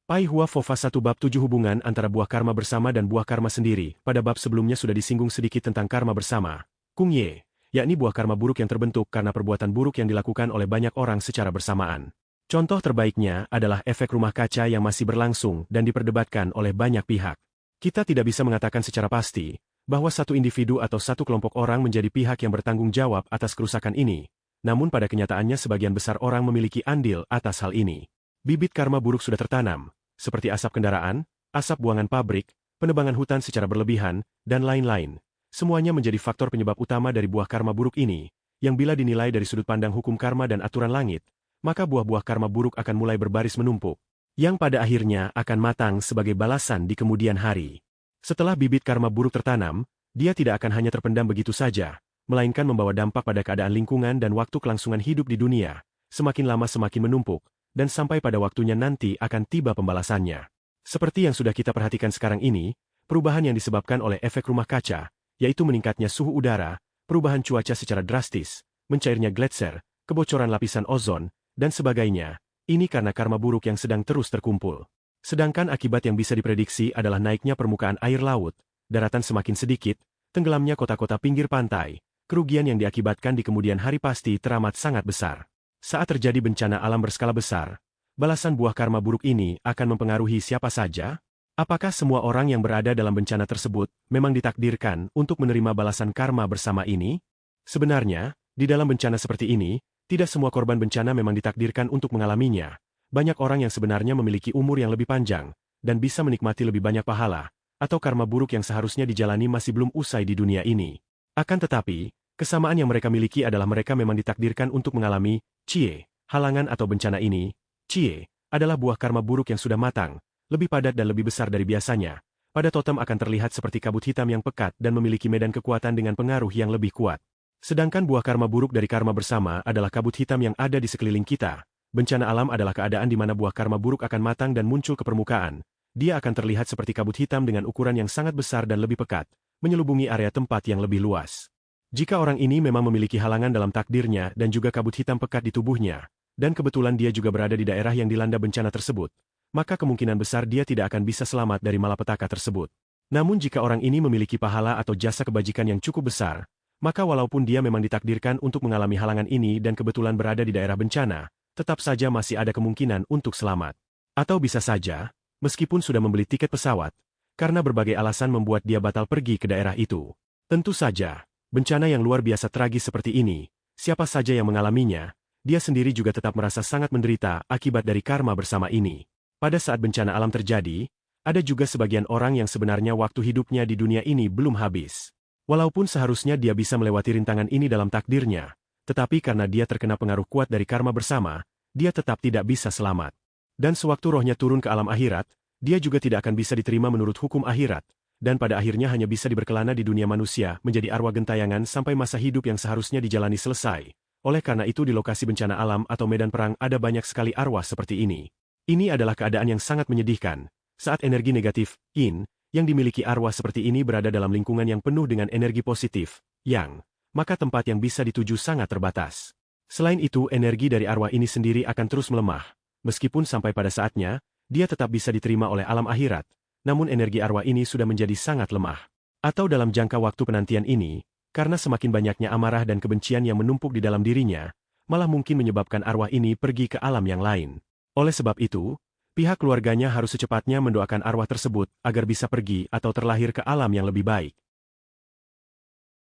Pai Hua Fofa 1 Bab 7 Hubungan antara buah karma bersama dan buah karma sendiri. Pada bab sebelumnya sudah disinggung sedikit tentang karma bersama, Kung Ye, yakni buah karma buruk yang terbentuk karena perbuatan buruk yang dilakukan oleh banyak orang secara bersamaan. Contoh terbaiknya adalah efek rumah kaca yang masih berlangsung dan diperdebatkan oleh banyak pihak. Kita tidak bisa mengatakan secara pasti bahwa satu individu atau satu kelompok orang menjadi pihak yang bertanggung jawab atas kerusakan ini, namun pada kenyataannya sebagian besar orang memiliki andil atas hal ini. Bibit karma buruk sudah tertanam, seperti asap kendaraan, asap buangan pabrik, penebangan hutan secara berlebihan, dan lain-lain. Semuanya menjadi faktor penyebab utama dari buah karma buruk ini, yang bila dinilai dari sudut pandang hukum karma dan aturan langit, maka buah-buah karma buruk akan mulai berbaris menumpuk, yang pada akhirnya akan matang sebagai balasan di kemudian hari. Setelah bibit karma buruk tertanam, dia tidak akan hanya terpendam begitu saja, melainkan membawa dampak pada keadaan lingkungan dan waktu kelangsungan hidup di dunia, semakin lama semakin menumpuk, dan sampai pada waktunya nanti akan tiba pembalasannya. Seperti yang sudah kita perhatikan sekarang ini, perubahan yang disebabkan oleh efek rumah kaca, yaitu meningkatnya suhu udara, perubahan cuaca secara drastis, mencairnya gletser, kebocoran lapisan ozon, dan sebagainya, ini karena karma buruk yang sedang terus terkumpul. Sedangkan akibat yang bisa diprediksi adalah naiknya permukaan air laut, daratan semakin sedikit, tenggelamnya kota-kota pinggir pantai, kerugian yang diakibatkan di kemudian hari pasti teramat sangat besar. Saat terjadi bencana alam berskala besar, balasan buah karma buruk ini akan mempengaruhi siapa saja? Apakah semua orang yang berada dalam bencana tersebut memang ditakdirkan untuk menerima balasan karma bersama ini? Sebenarnya, di dalam bencana seperti ini, tidak semua korban bencana memang ditakdirkan untuk mengalaminya. Banyak orang yang sebenarnya memiliki umur yang lebih panjang, dan bisa menikmati lebih banyak pahala, atau karma buruk yang seharusnya dijalani masih belum usai di dunia ini. Akan tetapi, kesamaan yang mereka miliki adalah mereka memang ditakdirkan untuk mengalami Cie, halangan atau bencana ini. Cie, adalah buah karma buruk yang sudah matang, lebih padat dan lebih besar dari biasanya. Pada totem akan terlihat seperti kabut hitam yang pekat dan memiliki medan kekuatan dengan pengaruh yang lebih kuat. Sedangkan buah karma buruk dari karma bersama adalah kabut hitam yang ada di sekeliling kita. Bencana alam adalah keadaan di mana buah karma buruk akan matang dan muncul ke permukaan. Dia akan terlihat seperti kabut hitam dengan ukuran yang sangat besar dan lebih pekat, menyelubungi area tempat yang lebih luas. Jika orang ini memang memiliki halangan dalam takdirnya dan juga kabut hitam pekat di tubuhnya, dan kebetulan dia juga berada di daerah yang dilanda bencana tersebut, maka kemungkinan besar dia tidak akan bisa selamat dari malapetaka tersebut. Namun jika orang ini memiliki pahala atau jasa kebajikan yang cukup besar, maka walaupun dia memang ditakdirkan untuk mengalami halangan ini dan kebetulan berada di daerah bencana, tetap saja masih ada kemungkinan untuk selamat. Atau bisa saja, meskipun sudah membeli tiket pesawat, karena berbagai alasan membuat dia batal pergi ke daerah itu. Tentu saja, bencana yang luar biasa tragis seperti ini, siapa saja yang mengalaminya, dia sendiri juga tetap merasa sangat menderita akibat dari karma bersama ini. Pada saat bencana alam terjadi, ada juga sebagian orang yang sebenarnya waktu hidupnya di dunia ini belum habis. Walaupun seharusnya dia bisa melewati rintangan ini dalam takdirnya, tetapi karena dia terkena pengaruh kuat dari karma bersama, dia tetap tidak bisa selamat. Dan sewaktu rohnya turun ke alam akhirat, dia juga tidak akan bisa diterima menurut hukum akhirat, dan pada akhirnya hanya bisa diberkelana di dunia manusia menjadi arwah gentayangan sampai masa hidup yang seharusnya dijalani selesai. Oleh karena itu di lokasi bencana alam atau medan perang ada banyak sekali arwah seperti ini. Ini adalah keadaan yang sangat menyedihkan, saat energi negatif, yin, yang dimiliki arwah seperti ini berada dalam lingkungan yang penuh dengan energi positif, yang, maka tempat yang bisa dituju sangat terbatas. Selain itu energi dari arwah ini sendiri akan terus melemah, meskipun sampai pada saatnya, dia tetap bisa diterima oleh alam akhirat. Namun energi arwah ini sudah menjadi sangat lemah. Atau dalam jangka waktu penantian ini, karena semakin banyaknya amarah dan kebencian yang menumpuk di dalam dirinya, malah mungkin menyebabkan arwah ini pergi ke alam yang lain. Oleh sebab itu, pihak keluarganya harus secepatnya mendoakan arwah tersebut agar bisa pergi atau terlahir ke alam yang lebih baik.